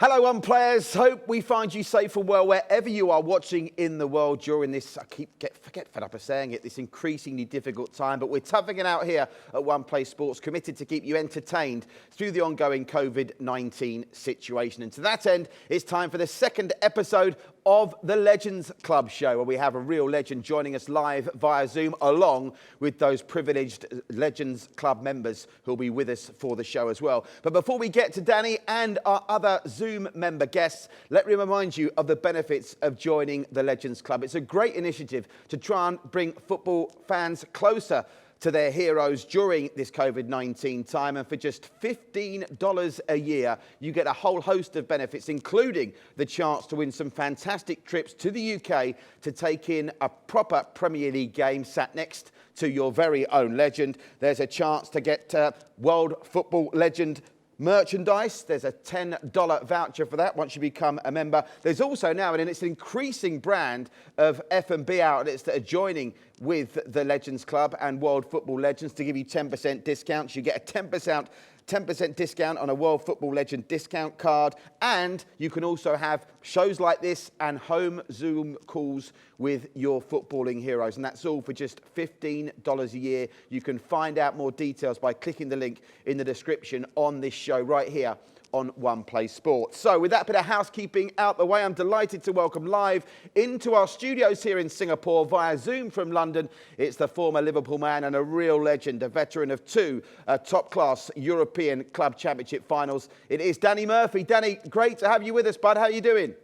Hello, One Players. Hope we find you safe and well wherever you are watching in the world during this, I get fed up of saying it, this increasingly difficult time, but we're toughing it out here at One Play Sports, committed to keep you entertained through the ongoing COVID-19 situation. And to that end, it's time for the second episode of the Legends Club show, where we have a real legend joining us live via Zoom, along with those privileged Legends Club members who'll be with us for the show as well. But before we get to Danny and our other Zoom member guests, let me remind you of the benefits of joining the Legends Club. It's a great initiative to try and bring football fans closer to their heroes during this COVID-19 time. And for just $15 a year, you get a whole host of benefits, including the chance to win some fantastic trips to the UK to take in a proper Premier League game sat next to your very own legend. There's a chance to get World Football Legend merchandise. There's a $10 voucher for that once you become a member. There's also now, and it's an increasing brand of F&B outlets that are joining with the Legends Club and World Football Legends to give you 10% discounts. You get a 10% discount on a World Football Legend discount card, and you can also have shows like this and home Zoom calls with your footballing heroes, and that's all for just $15 a year. You can find out more details by clicking the link in the description on this show right here on One Play Sports. So with that bit of housekeeping out the way, I'm delighted to welcome live into our studios here in Singapore via Zoom from London. It's the former Liverpool man and a real legend, a veteran of two top-class European Club Championship finals. It is Danny Murphy. Danny, great to have you with us, bud. How are you doing?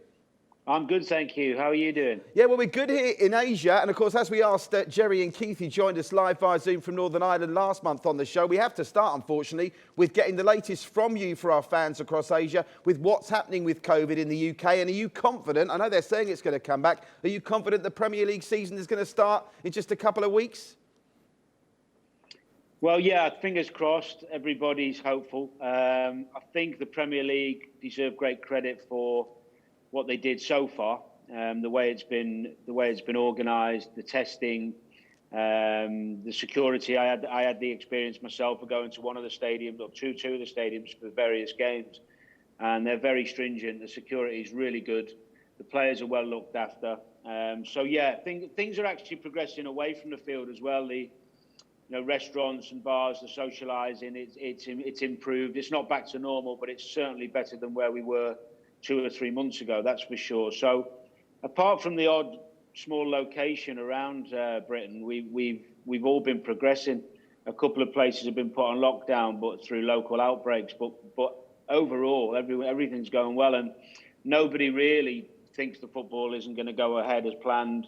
I'm good, thank you. How are you doing? Yeah, well, we're good here in Asia. And, of course, as we asked Gerry and Keith, who joined us live via Zoom from Northern Ireland last month on the show, we have to start, unfortunately, with getting the latest from you for our fans across Asia with what's happening with COVID in the UK. And are you confident? I know they're saying it's going to come back. Are you confident the Premier League season is going to start in just a couple of weeks? Well, yeah, fingers crossed. Everybody's hopeful. I think the Premier League deserve great credit for what they did so far, the way it's been organised, the testing, the security. I had the experience myself of going to one of the stadiums, or two of the stadiums for various games, and they're very stringent. The security is really good. The players are well looked after. So yeah, things are actually progressing away from the field as well. The restaurants and bars, the socialising, it's improved. It's not back to normal, but it's certainly better than where we were 2 or 3 months ago, that's for sure. So apart from the odd small location around Britain, we've all been progressing. A couple of places have been put on lockdown, but through local outbreaks. But overall, everything's going well, and nobody really thinks the football isn't going to go ahead as planned.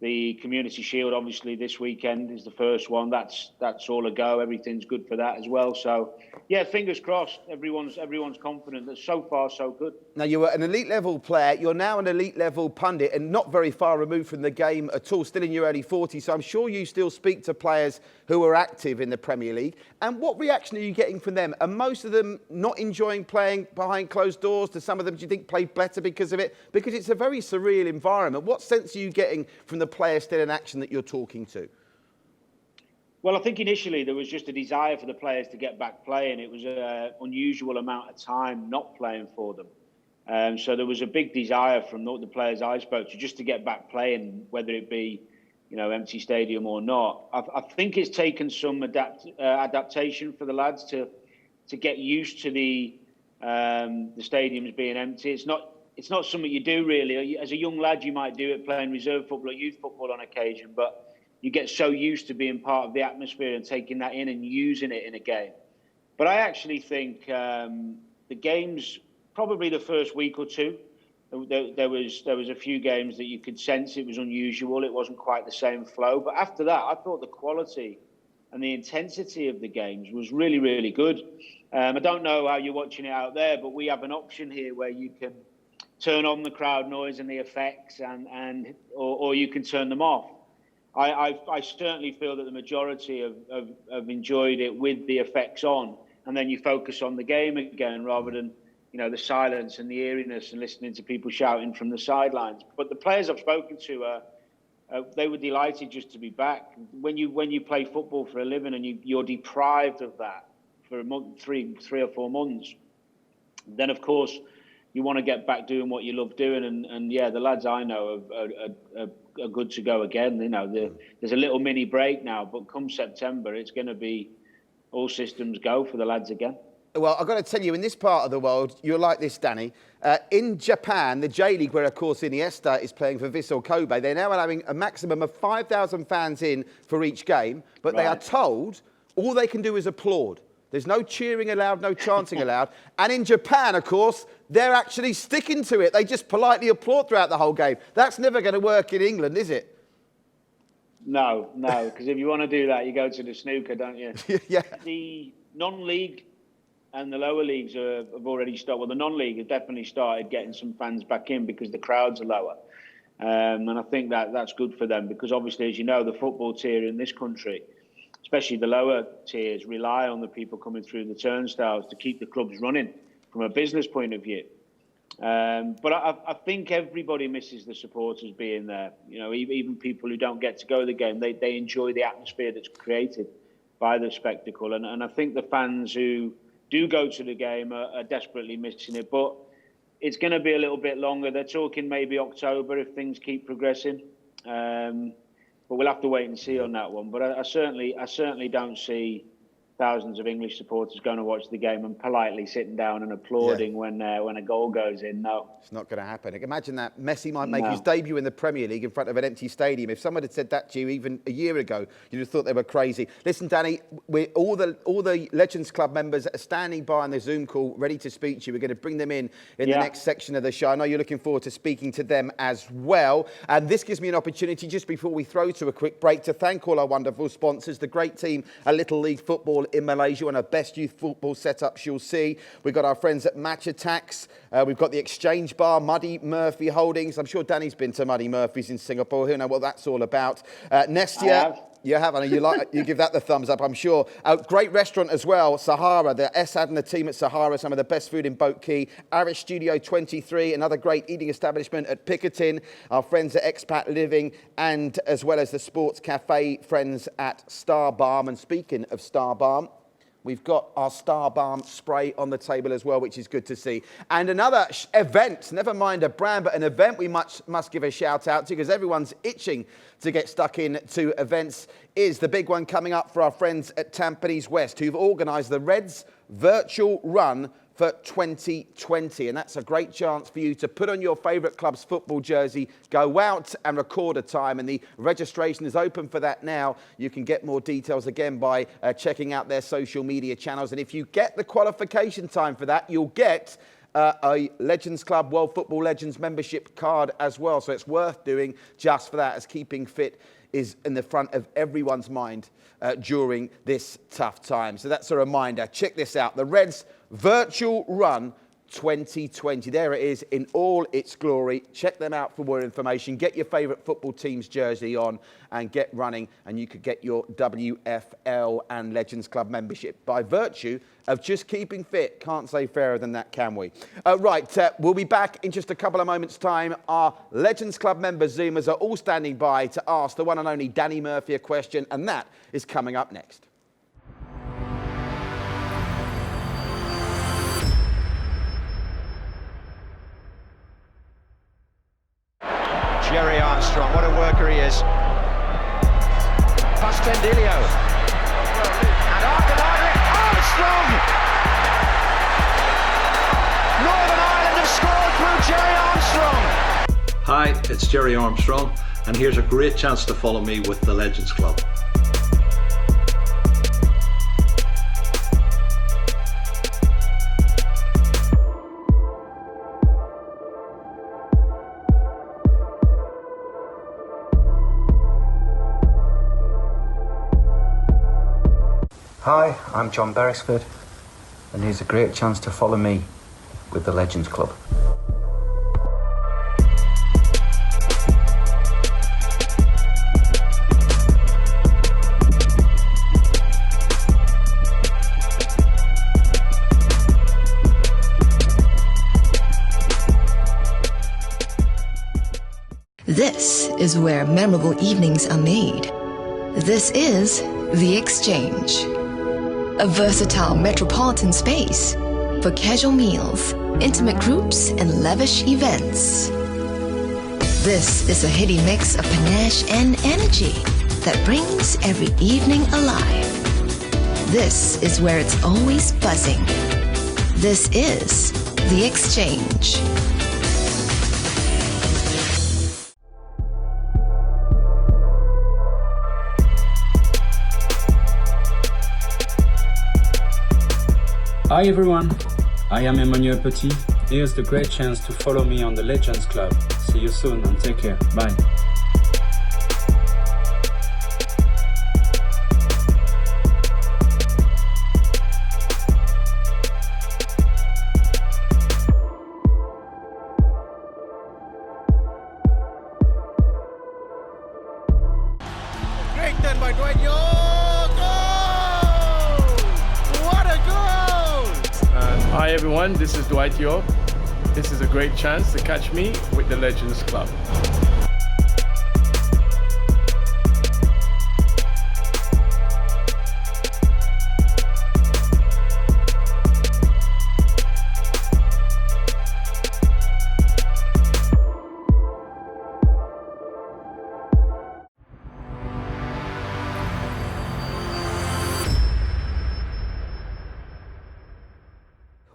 The Community Shield, obviously, this weekend is the first one. That's all a go. Everything's good for that as well. So, yeah, fingers crossed. Everyone's confident. That so far, so good. Now, you were an elite level player. You're now an elite level pundit and not very far removed from the game at all, still in your early 40s. So I'm sure you still speak to players who are active in the Premier League. And what reaction are you getting from them? Are most of them not enjoying playing behind closed doors? Do some of them, do you think, play better because of it? Because it's a very surreal environment. What sense are you getting from the players still in action that you're talking to? Well, I think initially there was just a desire for the players to get back playing. It was an unusual amount of time not playing for them. So there was a big desire from the players I spoke to just to get back playing, whether it be, empty stadium or not. I think it's taken some adaptation for the lads to get used to the stadiums being empty. It's not something you do really. As a young lad, you might do it playing reserve football or youth football on occasion, but you get so used to being part of the atmosphere and taking that in and using it in a game. But I actually think the games, probably the first week or two, there was a few games that you could sense it was unusual. It wasn't quite the same flow. But after that, I thought the quality and the intensity of the games was really, really good. I don't know how you're watching it out there, but we have an option here where you can turn on the crowd noise and the effects, or you can turn them off. I certainly feel that the majority have enjoyed it with the effects on, and then you focus on the game again rather than the silence and the eeriness and listening to people shouting from the sidelines. But the players I've spoken to, they were delighted just to be back. When you play football for a living and you're deprived of that for a month, three or 4 months, then of course you want to get back doing what you love doing. And yeah, the lads I know are good to go again. You know, there's a little mini break now, but come September, it's going to be all systems go for the lads again. Well, I've got to tell you, in this part of the world, you're like this, Danny. In Japan, the J-League, where, of course, Iniesta is playing for Vissel Kobe, they're now allowing a maximum of 5,000 fans in for each game, but they are told all they can do is applaud. There's no cheering allowed, no chanting allowed. And in Japan, of course, they're actually sticking to it. They just politely applaud throughout the whole game. That's never going to work in England, is it? No, because if you want to do that, you go to the snooker, don't you? Yeah. The non-league and the lower leagues have already started. Well, the non-league have definitely started getting some fans back in because the crowds are lower. And I think that's good for them because obviously, as you know, the football tier in this country, especially the lower tiers, rely on the people coming through the turnstiles to keep the clubs running from a business point of view. But I think everybody misses the supporters being there. You know, even people who don't get to go to the game, they enjoy the atmosphere that's created by the spectacle. And I think the fans who do go to the game are desperately missing it. But it's going to be a little bit longer. They're talking maybe October if things keep progressing. But we'll have to wait and see on that one. But I certainly don't see thousands of English supporters going to watch the game and politely sitting down and applauding when a goal goes in. No. It's not going to happen. Imagine that. Messi might make his debut in the Premier League in front of an empty stadium. If someone had said that to you even a year ago, you'd have thought they were crazy. Listen, Danny, all the Legends Club members are standing by on the Zoom call, ready to speak to you. We're going to bring them in the next section of the show. I know you're looking forward to speaking to them as well. And this gives me an opportunity, just before we throw to a quick break, to thank all our wonderful sponsors, the great team at Little League Football in Malaysia, one of the best youth football setups you'll see. We've got our friends at Match Attacks. We've got the Exchange Bar, Muddy Murphy Holdings. I'm sure Danny's been to Muddy Murphy's in Singapore. He'll know what that's all about. Nestia. You have, I know you give that the thumbs up, I'm sure. Great restaurant as well, Sahara. The Esad and the team at Sahara, some of the best food in Boat Quay. Irish Studio 23, another great eating establishment at Pickerton. Our friends at Expat Living, and as well as the Sports Cafe friends at Star Balm. And speaking of Star Balm, we've got our Star Balm spray on the table as well, which is good to see. And another event, never mind a brand, but an event we must give a shout out to, because everyone's itching to get stuck into events, is the big one coming up for our friends at Tampines West, who've organised the Reds Virtual Run for 2020. And that's a great chance for you to put on your favourite club's football jersey, go out and record a time. And the registration is open for that now. You can get more details again by checking out their social media channels. And if you get the qualification time for that, you'll get a Legends Club World Football Legends membership card as well. So it's worth doing just for that, as keeping fit is in the front of everyone's mind during this tough time. So that's a reminder. Check this out. The Reds Virtual Run 2020. There it is in all its glory. Check them out for more information. Get your favourite football team's jersey on and get running, and you could get your WFL and Legends Club membership by virtue of just keeping fit. Can't say fairer than that, can we? We'll be back in just a couple of moments' time. Our Legends Club member Zoomers are all standing by to ask the one and only Danny Murphy a question, and that is coming up next. Gerry Armstrong, what a worker he is. Past Tendilio. And Armstrong! Northern Ireland have scored through Gerry Armstrong. Hi, it's Gerry Armstrong, and here's a great chance to follow me with the Legends Club. Hi, I'm John Beresford, and here's a great chance to follow me with the Legends Club. This is where memorable evenings are made. This is The Exchange. A versatile metropolitan space for casual meals, intimate groups, and lavish events. This is a heady mix of panache and energy that brings every evening alive. This is where it's always buzzing. This is The Exchange. Hi everyone, I am Emmanuel Petit. Here's the great chance to follow me on the Legends Club. See you soon and take care. Bye. Great turn by Dwight Yorke. Goal! What a goal! Hi everyone, this is Dwight Yorke. This is a great chance to catch me with the Legends Club.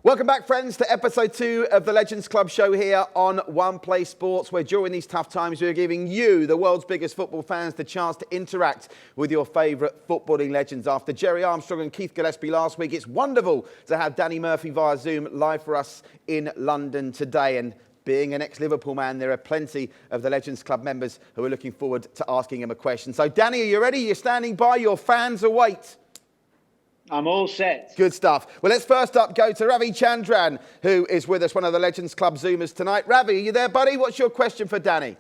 Welcome back, friends, to episode 2 of the Legends Club show here on One Play Sports, where during these tough times we're giving you, the world's biggest football fans, the chance to interact with your favourite footballing legends. After Gerry Armstrong and Keith Gillespie last week, it's wonderful to have Danny Murphy via Zoom live for us in London today. And being an ex-Liverpool man, there are plenty of the Legends Club members who are looking forward to asking him a question. So, Danny, are you ready? You're standing by. Your fans await. I'm all set. Good stuff. Well, let's first up go to Ravi Chandran, who is with us, one of the Legends Club Zoomers tonight. Ravi, are you there, buddy? What's your question for Danny?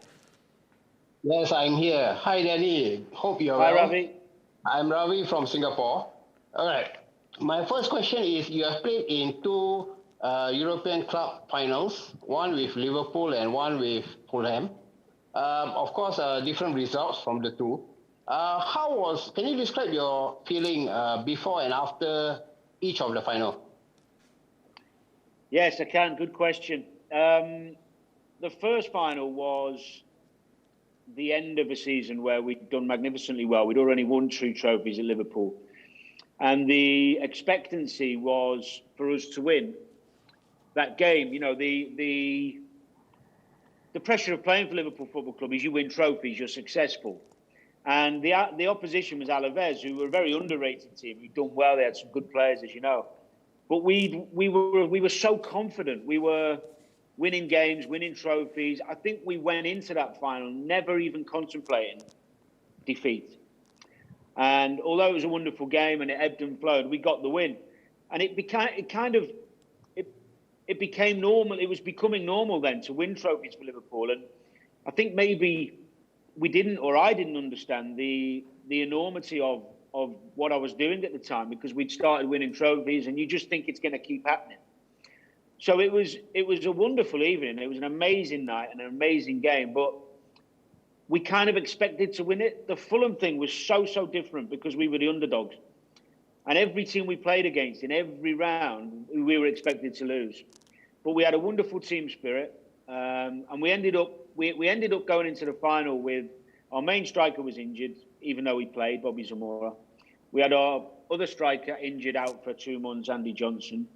Yes, I'm here. Hi, Danny. Hope you're well. Hi, Ravi. I'm Ravi from Singapore. All right. My first question is, you have played in 2 European club finals, one with Liverpool and one with Fulham. Of course, different results from the two. Can you describe your feeling before and after each of the final? Yes, I can. Good question. The first final was the end of a season where we'd done magnificently well. We'd already won 2 trophies at Liverpool. And the expectancy was for us to win that game. You know, the pressure of playing for Liverpool Football Club is you win trophies, you're successful. And the opposition was Alaves, who were a very underrated team. Who'd done well. They had some good players, as you know. But we were so confident. We were winning games, winning trophies. I think we went into that final never even contemplating defeat. And although it was a wonderful game and it ebbed and flowed, we got the win. And it became normal. It was becoming normal then to win trophies for Liverpool. And I think maybe we didn't, or I didn't understand the enormity of what I was doing at the time, because we'd started winning trophies and you just think it's going to keep happening. So it was a wonderful evening. It was an amazing night and an amazing game, but we kind of expected to win it. The Fulham thing was so different because we were the underdogs. And every team we played against in every round, we were expected to lose. But we had a wonderful team spirit, and we ended up going into the final with our main striker was injured, even though he played, Bobby Zamora. We had our other striker injured out for 2 months, Andy Johnson.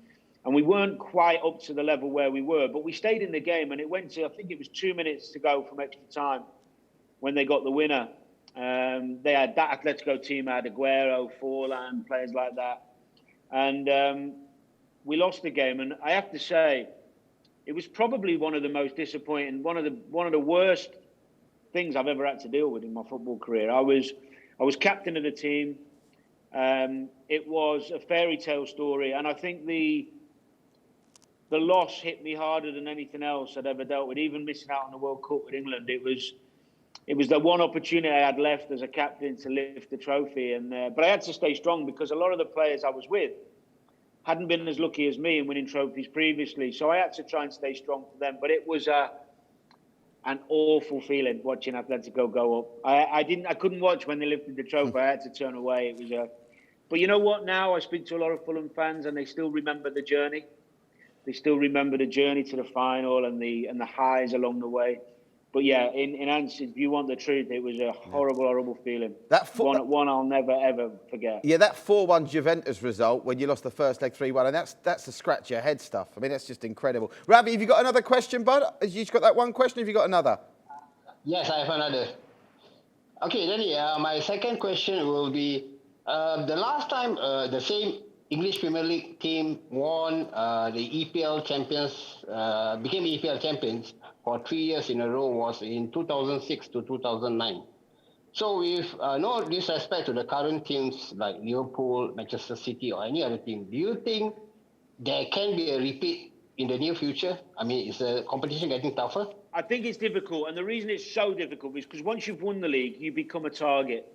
And we weren't quite up to the level where we were, but we stayed in the game, and it went to, I think it was 2 minutes to go from extra time when they got the winner. They had that Atletico team, had Aguero, Forlan, players like that. And we lost the game. And I have to say, it was probably one of the most disappointing, one of the worst things I've ever had to deal with in my football career. I was captain of the team. It was a fairy tale story, and I think the loss hit me harder than anything else I'd ever dealt with. Even missing out on the World Cup with England, it was the one opportunity I had left as a captain to lift the trophy. And but I had to stay strong because a lot of the players I was with hadn't been as lucky as me in winning trophies previously. So I had to try and stay strong for them. But it was an awful feeling watching Atletico go up. I couldn't watch when they lifted the trophy. I had to turn away. But you know what? Now I speak to a lot of Fulham fans and they still remember the journey. They still remember the journey to the final and the highs along the way. But yeah, in answer, if you want the truth, it was a horrible, horrible feeling. One I'll never, ever forget. Yeah, that 4-1 Juventus result when you lost the first leg 3-1, and that's the scratch your head stuff. I mean, that's just incredible. Ravi, have you got another question, bud? Have you got that one question? Have you got another? Yes, I have another. Okay, Danny, my second question will be, the last time the same English Premier League team won the EPL champions, became EPL champions for 3 years in a row was in 2006 to 2009. So with no disrespect to the current teams like Liverpool, Manchester City or any other team, do you think there can be a repeat in the near future? I mean, is the competition getting tougher? I think it's difficult. And the reason it's so difficult is because once you've won the league, you become a target.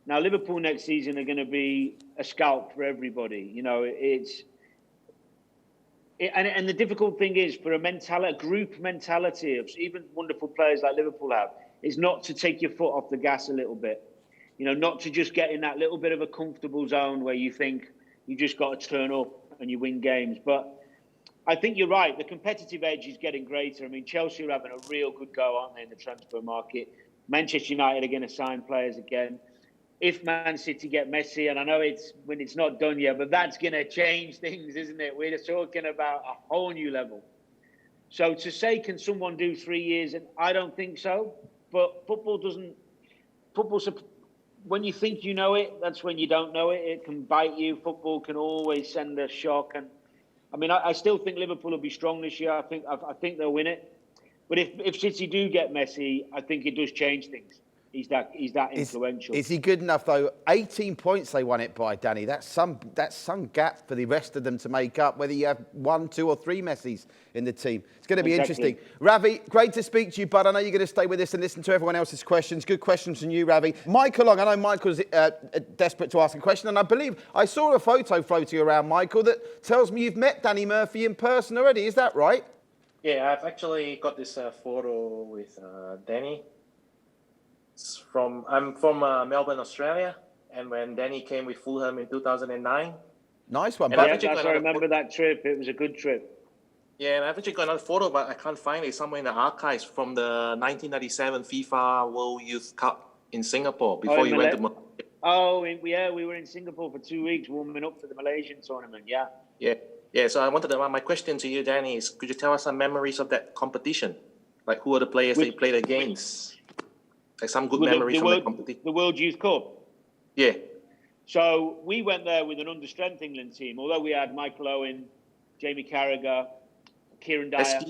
Now, Liverpool next season are going to be a scalp for everybody. You know, and the difficult thing is for a group mentality of even wonderful players like Liverpool have, is not to take your foot off the gas a little bit. You know, not to just get in that little bit of a comfortable zone where you think you just got to turn up and you win games. But I think you're right. The competitive edge is getting greater. I mean, Chelsea are having a real good go, aren't they, in the transfer market? Manchester United are going to sign players again. If Man City get Messi, and I know it's not done yet, but that's going to change things, isn't it? We're just talking about a whole new level. So to say, can someone do 3 years? And I don't think so. But football's, when you think you know it, that's when you don't know it. It can bite you. Football can always send a shock. And I mean, I still think Liverpool will be strong this year. I think they'll win it. But if City do get Messi, I think it does change things. He's that influential. Is he good enough though? 18 points they won it by, Danny. That's some gap for the rest of them to make up, whether you have 1, 2 or 3 Messis in the team. It's going to be interesting. Ravi, great to speak to you, bud. I know you're going to stay with us and listen to everyone else's questions. Good questions from you, Ravi. Michael Long, I know Michael's desperate to ask a question, and I believe I saw a photo floating around, Michael, that tells me you've met Danny Murphy in person already. Is that right? Yeah, I've actually got this photo with Danny. I'm from Melbourne, Australia, and when Danny came with Fulham in 2009. Nice one. I remember that trip. It was a good trip. Yeah, and I've actually got another photo, but I can't find it. It's somewhere in the archives from the 1997 FIFA World Youth Cup in Singapore before you went to Malaysia. Oh, yeah, we were in Singapore for 2 weeks warming up for the Malaysian tournament, yeah. Yeah, so I wanted to, my question to you, Danny, is could you tell us some memories of that competition? Like who are the players that you played against? Like some good memories from the competition. The World Youth Cup? Yeah. So we went there with an under-strength England team, although we had Michael Owen, Jamie Carragher, Kieran Dyer.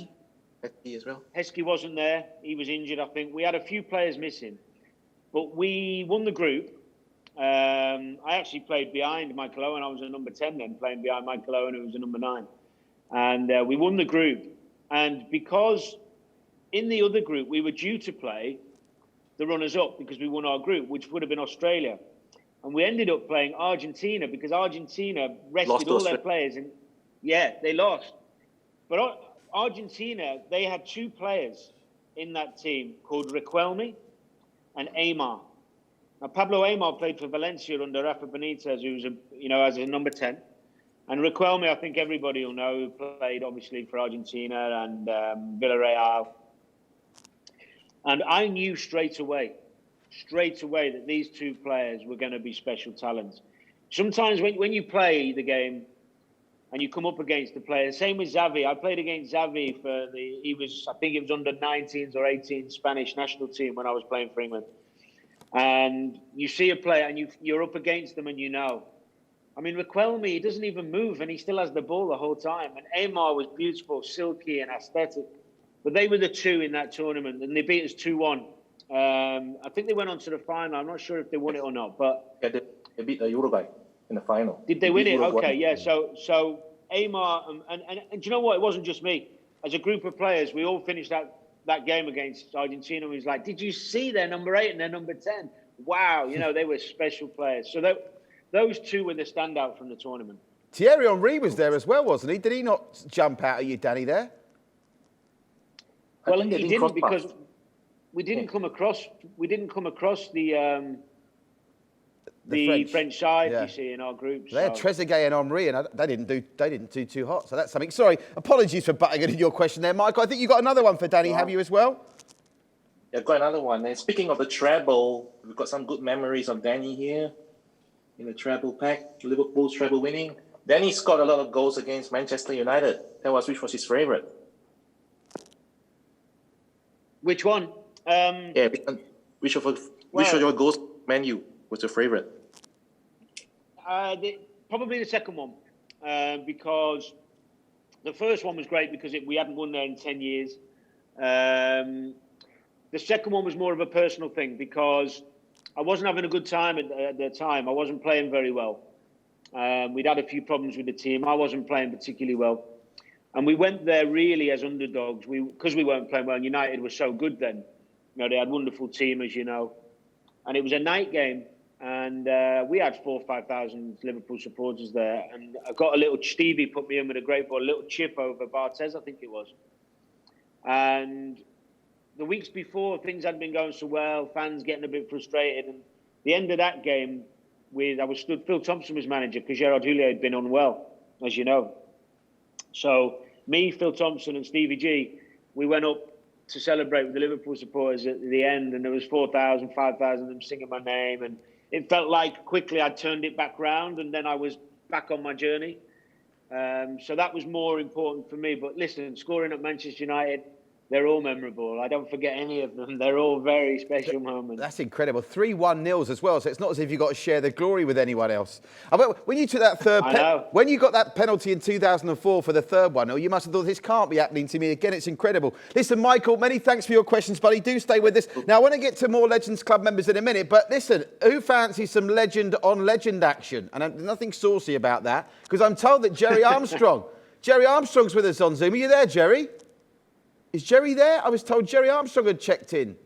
Heskey as well. Heskey wasn't there. He was injured, I think. We had a few players missing. But we won the group. I actually played behind Michael Owen. I was a number 10 then, playing behind Michael Owen, who was a number 9. And we won the group. And because in the other group, we were due to play the runners-up because we won our group, which would have been Australia. And we ended up playing Argentina because Argentina rested all their players. And yeah, they lost. But Argentina, they had 2 players in that team called Riquelme and Aymar. Now, Pablo Aymar played for Valencia under Rafa Benitez, who was as a number 10. And Riquelme, I think everybody will know, who played obviously for Argentina and Villarreal. And I knew straight away that these 2 players were going to be special talents. Sometimes when you play the game and you come up against the player, same with Xavi. I played against Xavi I think it was under 19s or 18 Spanish national team when I was playing for England. And you see a player and you're up against them and you know. I mean, Riquelme, he doesn't even move and he still has the ball the whole time. And Aymar was beautiful, silky and aesthetic. But they were the 2 in that tournament, and they beat us 2-1. I think they went on to the final. I'm not sure if they won it or not, but yeah, they beat the Uruguay in the final. Did they win it? Okay, yeah. So Aymar and do you know what? It wasn't just me. As a group of players, we all finished that game against Argentina. We was like, did you see their number 8 and their number 10? Wow, they were special players. So those 2 were the standout from the tournament. Thierry Henry was there as well, wasn't he? Did he not jump out at you, Danny, there? Well, he didn't because we didn't come across the the French side, you see, in our group. They had Trezeguet and Henry, and they didn't do too hot. So that's something. Sorry, apologies for butting into your question there, Michael. I think you got another one for Danny. Have you as well? Yeah, I've got another one. And speaking of the treble, we've got some good memories of Danny here in the treble pack. Liverpool's treble winning. Danny scored a lot of goals against Manchester United. Which was his favourite? Which one? Which of your goals, Man U, was your favourite? Probably the second one, because the first one was great because we hadn't won there in 10 years. The second one was more of a personal thing because I wasn't having a good time at the time. I wasn't playing very well. We'd had a few problems with the team. I wasn't playing particularly well. And we went there really as underdogs because we weren't playing well. And United was so good then. You know, they had a wonderful team, as you know. And it was a night game. And we had 4,000 or 5,000 Liverpool supporters there. And I got Stevie put me in with a great ball, a little chip over Barthez, I think it was. And the weeks before, things hadn't been going so well, fans getting a bit frustrated. And the end of that game, Phil Thompson was manager because Gerard Houllier had been unwell, as you know. So me, Phil Thompson and Stevie G, we went up to celebrate with the Liverpool supporters at the end, and there was 4,000, 5,000 of them singing my name. And it felt like quickly I'd turned it back round, and then I was back on my journey. So that was more important for me. But listen, scoring at Manchester United, they're all memorable. I don't forget any of them. They're all very special moments. That's incredible. 3-1 nils as well. So it's not as if you've got to share the glory with anyone else. When you took that when you got that penalty in 2004 for the third one, you must have thought, this can't be happening to me again. It's incredible. Listen, Michael, many thanks for your questions, buddy. Do stay with us. Now, I want to get to more Legends Club members in a minute. But listen, who fancies some legend on legend action? And there's nothing saucy about that, because I'm told that Gerry Armstrong's with us on Zoom. Are you there, Gerry? Is Gerry there? I was told Gerry Armstrong had checked in.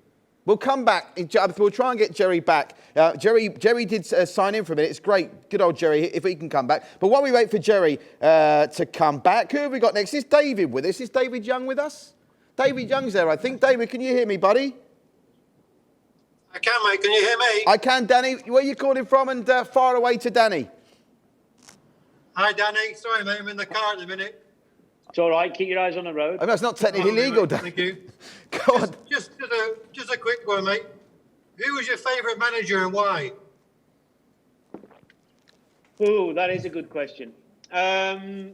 We'll come back. We'll try and get Gerry back. Gerry did sign in for a minute. It's great. Good old Gerry, if he can come back. But while we wait for Gerry to come back, who have we got next? Is David with us? Is David Young with us? David Young's there, I think. David, can you hear me, buddy? I can, mate. Can you hear me? I can, Danny. Where are you calling from? And far away to Danny. Hi, Danny. Sorry, mate. I'm in the car at the minute. It's all right. Keep your eyes on the road. I mean, that's not technically legal, Dan. Thank you. Go on. Just a quick one, mate. Who was your favourite manager and why? Oh, that is a good question. My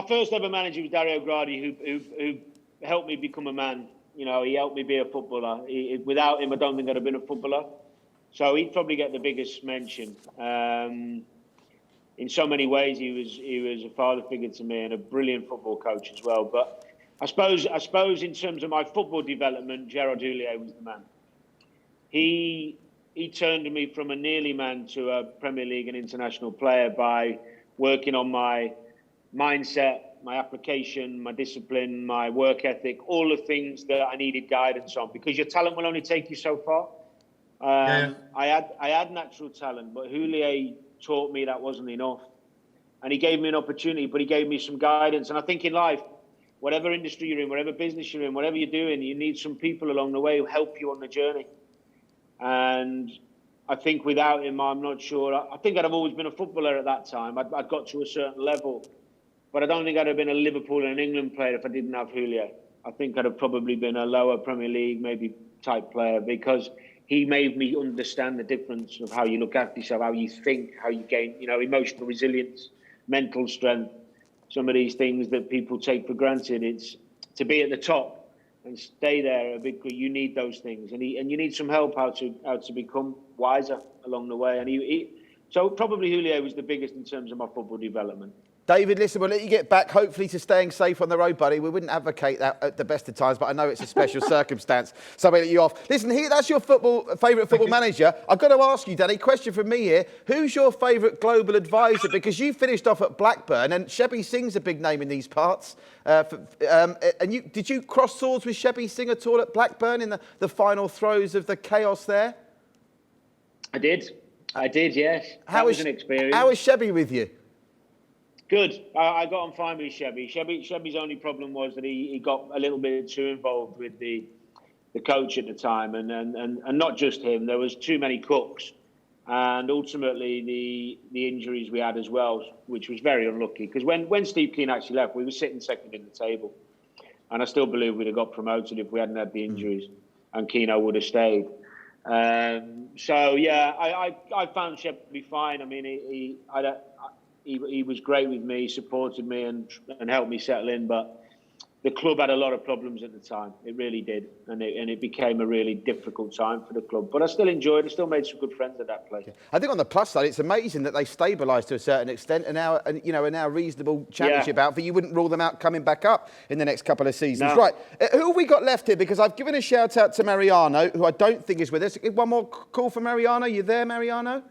first ever manager was Dario Gradi, who helped me become a man. You know, he helped me be a footballer. Without him, I don't think I'd have been a footballer. So he'd probably get the biggest mention. In so many ways, he was a father figure to me and a brilliant football coach as well. But I suppose in terms of my football development, Gerard Houllier was the man. He turned me from a nearly man to a Premier League and international player by working on my mindset, my application, my discipline, my work ethic, all the things that I needed guidance on, because your talent will only take you so far. I had natural talent, but Houllier taught me that wasn't enough. And he gave me an opportunity, but he gave me some guidance. And I think in life, whatever industry you're in, whatever business you're in, whatever you're doing, you need some people along the way who help you on the journey. And I think without him, I'm not sure. I think I'd have always been a footballer at that time. I'd got to a certain level. But I don't think I'd have been a Liverpool and an England player if I didn't have Houllier. I think I'd have probably been a lower Premier League, maybe type player, because he made me understand the difference of how you look after yourself, how you think, how you gain, emotional resilience, mental strength. Some of these things that people take for granted. It's to be at the top and stay there. You need those things, and you need some help how to become wiser along the way. And so probably Houllier was the biggest in terms of my football development. David, listen, we'll let you get back, hopefully, to staying safe on the road, buddy. We wouldn't advocate that at the best of times, but I know it's a special circumstance, so we'll let you off. Listen, that's your favourite football manager. I've got to ask you, Danny, question from me here. Who's your favourite global advisor? Because you finished off at Blackburn, and Shebby Singh's a big name in these parts. Did you cross swords with Shebby Singh at all at Blackburn in the final throes of the chaos there? I did, yes. That was an experience. How was Shebby with you? Good. I got on fine with Shebby. Shebby's only problem was that he got a little bit too involved with the coach at the time, and not just him. There was too many cooks and ultimately the injuries we had as well, which was very unlucky. Because when Steve Keane actually left, we were sitting second in the table, and I still believe we'd have got promoted if we hadn't had the injuries, and Keano would have stayed. So yeah, I found Shep to be fine. I mean, he was great with me, supported me, and helped me settle in. But the club had a lot of problems at the time. It really did, and it became a really difficult time for the club. But I still enjoyed it. I still made some good friends at that place. I think on the plus side, it's amazing that they stabilised to a certain extent and now, are now reasonable championship outfit. You wouldn't rule them out coming back up in the next couple of seasons. No. Right, who have we got left here? Because I've given a shout out to Mariano, who I don't think is with us. One more call for Mariano. You there, Mariano?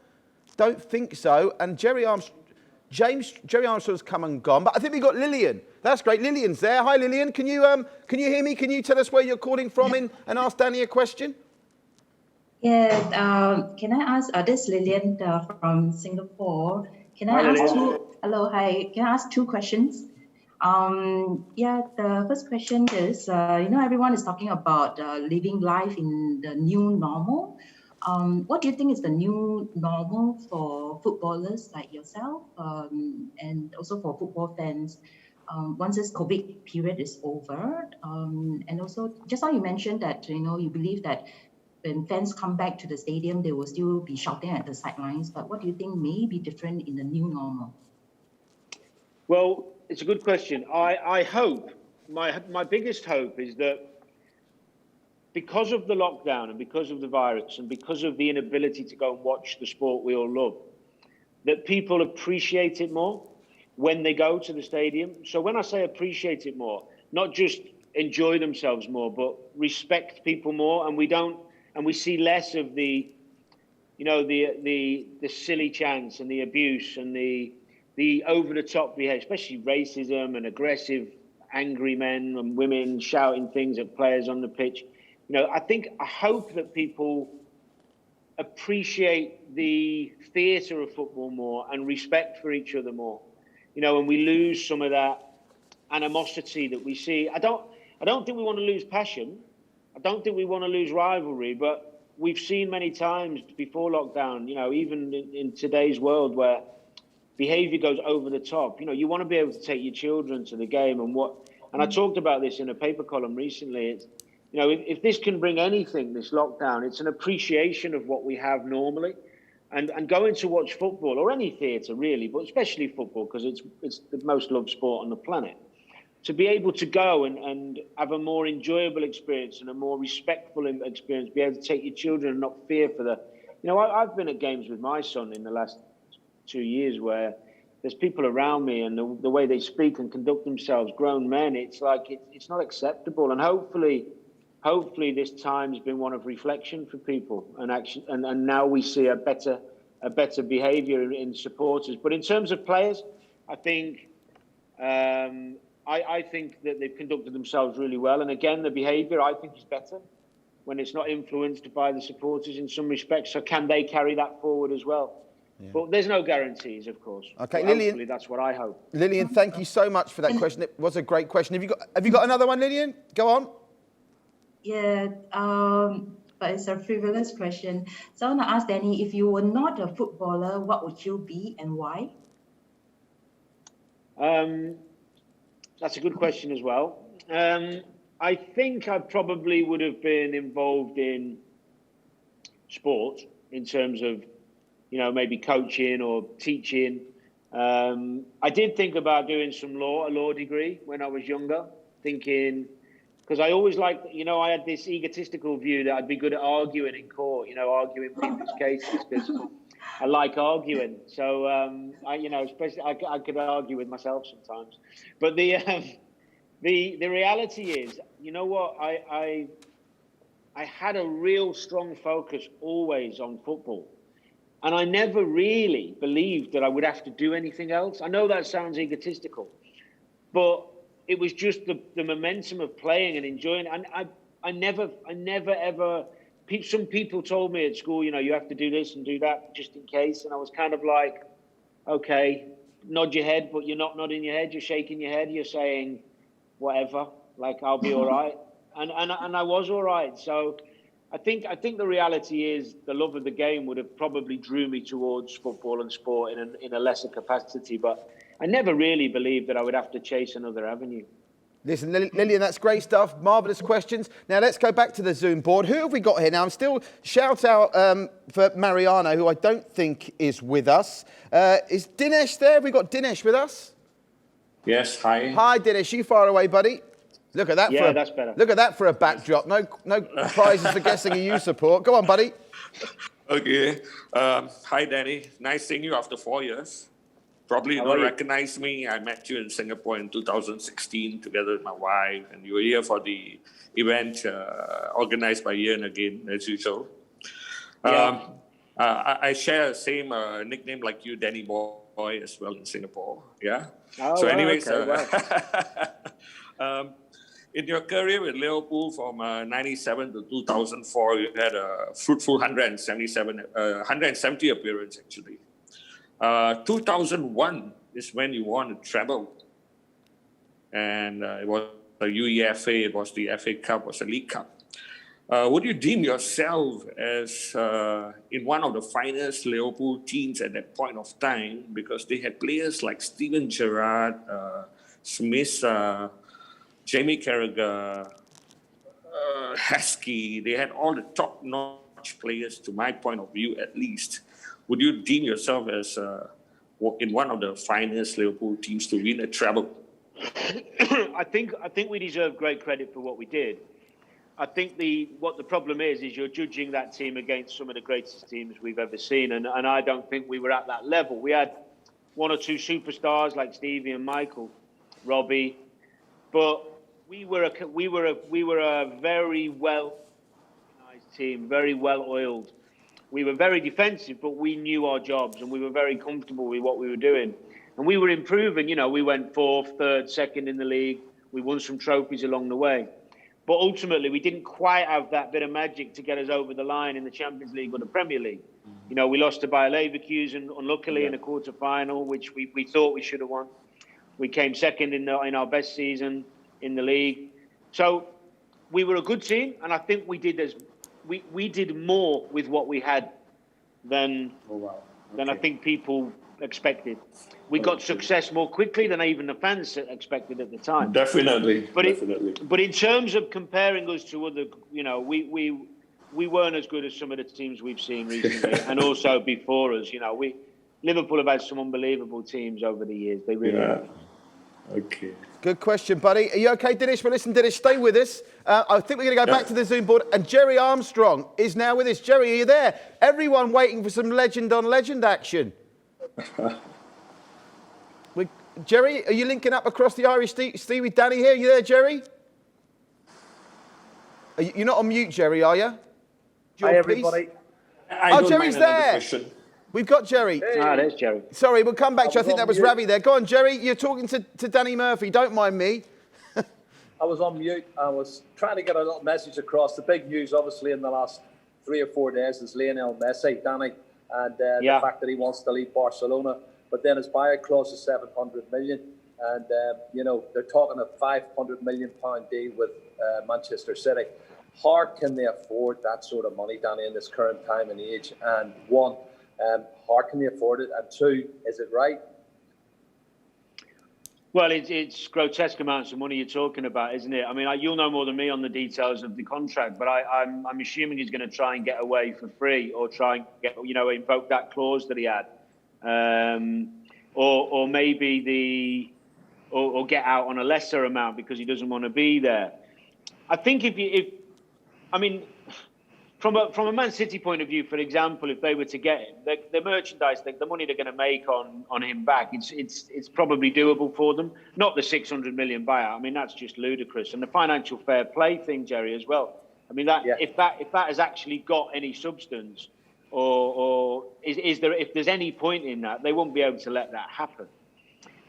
Don't think so. And Jerry Armstrong's come and gone, but I think we've got Lillian. That's great. Lillian's there. Hi, Lillian. Can you hear me? Can you tell us where you're calling from and ask Danny a question? Yeah. Can I ask? This is Lillian from Singapore. Can I ask two? Hello, hi. Can I ask two questions? Yeah. The first question is, everyone is talking about living life in the new normal. What do you think is the new normal for footballers like yourself, and also for football fans, once this COVID period is over? And also, just now you mentioned that, you believe that when fans come back to the stadium, they will still be shouting at the sidelines. But what do you think may be different in the new normal? Well, it's a good question. I hope, my biggest hope is that because of the lockdown and because of the virus and because of the inability to go and watch the sport we all love, that people appreciate it more when they go to the stadium. So when I say appreciate it more, not just enjoy themselves more, but respect people more, and we see less of the silly chants and the abuse and the over the top behavior, especially racism and aggressive, angry men and women shouting things at players on the pitch. I hope that people appreciate the theatre of football more and respect for each other more. And we lose some of that animosity that we see. I don't think we want to lose passion. I don't think we want to lose rivalry, but we've seen many times before lockdown, even in today's world where behaviour goes over the top. You want to be able to take your children to the game and I talked about this in a paper column recently. It's, if this can bring anything, this lockdown, it's an appreciation of what we have normally. And going to watch football, or any theatre really, but especially football, because it's the most loved sport on the planet, to be able to go and have a more enjoyable experience and a more respectful experience, be able to take your children and not fear for the... I've been at games with my son in the last 2 years where there's people around me and the way they speak and conduct themselves, grown men, it's like it's not acceptable. And hopefully this time has been one of reflection for people and action, and now we see a better behaviour in supporters. But in terms of players, I think I think that they've conducted themselves really well. And again, the behaviour I think is better when it's not influenced by the supporters in some respects. So can they carry that forward as well? Yeah. But there's no guarantees, of course. Okay, but Lillian. Hopefully that's what I hope. Lillian, thank you so much for that question. It was a great question. Have you got another one, Lillian? Go on. Yeah, but it's a frivolous question. So I want to ask Danny, if you were not a footballer, what would you be and why? That's a good question as well. I think I probably would have been involved in sport in terms of, maybe coaching or teaching. I did think about doing a law degree when I was younger, thinking... Because I always liked, I had this egotistical view that I'd be good at arguing in court, arguing people's cases, because I like arguing. So, especially I could argue with myself sometimes. But the reality is, I had a real strong focus always on football. And I never really believed that I would have to do anything else. I know that sounds egotistical, but it was just the momentum of playing and enjoying. And I never ever. Some people told me at school, you have to do this and do that just in case. And I was kind of like, okay, nod your head, but you're not nodding your head. You're shaking your head. You're saying, whatever. Like I'll be all right. And I was all right. So I think the reality is the love of the game would have probably drew me towards football and sport in a lesser capacity, but I never really believed that I would have to chase another avenue. Listen, Lillian, that's great stuff. Marvellous questions. Now, let's go back to the Zoom board. Who have we got here? Now, I'm still shout out for Mariano, who I don't think is with us. Is Dinesh there? Have we got Dinesh with us? Yes, hi. Hi, Dinesh. You far away, buddy. Look at that. Yeah, that's better. Look at that for a backdrop. No prizes for guessing who you support. Go on, buddy. Okay. Hi, Danny. Nice seeing you after 4 years. Probably you don't recognize me. I met you in Singapore in 2016 together with my wife, and you were here for the event organized by Ian again, as usual. Yeah. I share the same nickname like you, Danny Boy, as well in Singapore. Yeah. Oh, so, anyways, okay, wow. In your career with Liverpool from 97 to 2004, you had a fruitful 170 appearance, actually. 2001 is when you won a treble. And it was a UEFA, it was the FA Cup, it was a League Cup. Would you deem yourself as in one of the finest Liverpool teams at that point of time? Because they had players like Steven Gerrard, Smith, Jamie Carragher, Heskey. They had all the top-notch players, to my point of view, at least. Would you deem yourself as in one of the finest Liverpool teams to win a treble? I think we deserve great credit for what we did. I think what the problem is you're judging that team against some of the greatest teams we've ever seen, and I don't think we were at that level. We had one or two superstars like Stevie and Michael, Robbie, but we were a very well organized team, very well oiled. We were very defensive, but we knew our jobs and we were very comfortable with what we were doing. And we were improving. We went 4th, 3rd, 2nd in the league. We won some trophies along the way. But ultimately, we didn't quite have that bit of magic to get us over the line in the Champions League or the Premier League. We lost to Bayer Leverkusen, unluckily, in a quarter-final, which we thought we should have won. We came 2nd in our best season in the league. So we were a good team, and I think we did more with what we had than I think people expected. We got success more quickly than even the fans expected at the time. Definitely. But in terms of comparing us to other, we weren't as good as some of the teams we've seen recently, and also before us. Liverpool have had some unbelievable teams over the years. They really have. Okay. Good question, buddy. Are you okay, Dinesh? Well, listen, Dinesh, stay with us. I think we're going to go back to the Zoom board. And Gerry Armstrong is now with us. Gerry, are you there? Everyone waiting for some legend-on-legend action. Gerry, are you linking up across the Irish sea with Danny here? Are you there, Gerry? You're not on mute, Gerry, are you? Hi, everybody. Gerry's there. We've got Gerry. Hey. There's Gerry. Sorry, we'll come back to you. I think that was Ravi there. Go on, Gerry. You're talking to Danny Murphy. Don't mind me. I was on mute. I was trying to get a little message across. The big news, obviously, in the last 3 or 4 days is Lionel Messi, Danny, and the fact that he wants to leave Barcelona. But then his buyout clause is 700 million. And, they're talking a £500 million deal with Manchester City. How can they afford that sort of money, Danny, in this current time and age? And one, how can they afford it? And two, is it right? Well, it's grotesque amounts of money you're talking about, isn't it? I mean, you'll know more than me on the details of the contract, but I'm assuming he's going to try and get away for free, or try and get, invoke that clause that he had, or maybe or get out on a lesser amount because he doesn't want to be there. I think from a Man City point of view, for example, if they were to get him, the merchandise, the money they're going to make on him back, it's probably doable for them. Not the 600 million buyout. I mean, that's just ludicrous. And the financial fair play thing, Gerry, as well. I mean, if that has actually got any substance, or if there's any point in that, they won't be able to let that happen.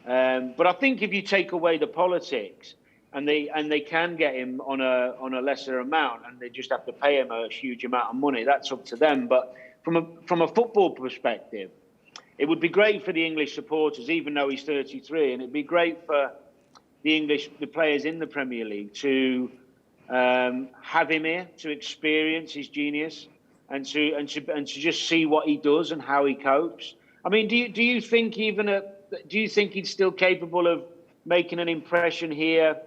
But I think if you take away the politics, and they can get him on a lesser amount, and they just have to pay him a huge amount of money, that's up to them. But from a football perspective, it would be great for the English supporters, even though he's 33, and it'd be great for the players in the Premier League to have him here to experience his genius and to just see what he does and how he copes. I mean, do you think do you think he's still capable of making an impression here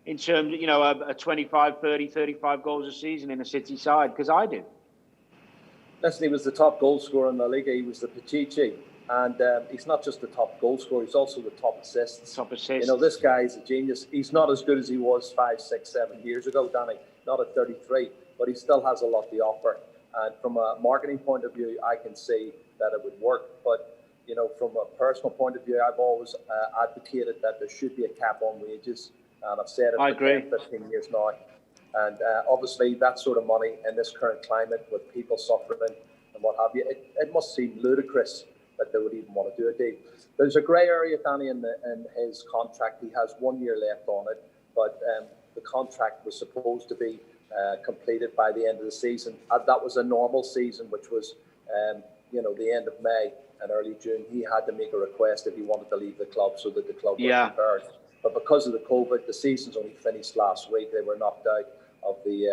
in terms of, a 25, 30, 35 goals a season in a City side? Because I do. Listen, he was the top goal scorer in La Liga. He was the Pichichi. And he's not just the top goal scorer, he's also the top assists. Top assists. This guy is a genius. He's not as good as he was 5, 6, 7 years ago, Danny. Not at 33, but he still has a lot to offer. And from a marketing point of view, I can see that it would work. But, from a personal point of view, I've always advocated that there should be a cap on wages. And I've said it for 15 years now. And obviously, that sort of money in this current climate with people suffering and what have you, it must seem ludicrous that they would even want to do a deal. There's a grey area, Danny, in his contract. He has 1 year left on it, but the contract was supposed to be completed by the end of the season. That was a normal season, which was, the end of May and early June. He had to make a request if he wanted to leave the club so that the club was prepared. But because of the COVID, the season's only finished last week. They were knocked out of the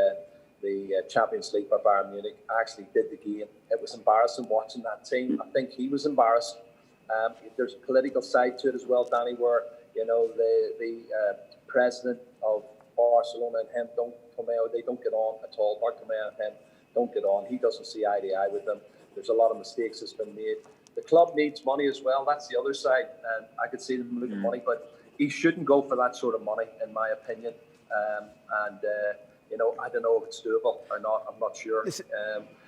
Champions League by Bayern Munich. I actually did the game. It was embarrassing watching that team. I think he was embarrassed. There's a political side to it as well, Danny, where the president of Barcelona and him they don't get on at all. Bartomeu and him don't get on. He doesn't see eye to eye with them. There's a lot of mistakes that's been made. The club needs money as well. That's the other side, and I could see them losing money, but he shouldn't go for that sort of money, in my opinion. I don't know if it's doable or not. I'm not sure.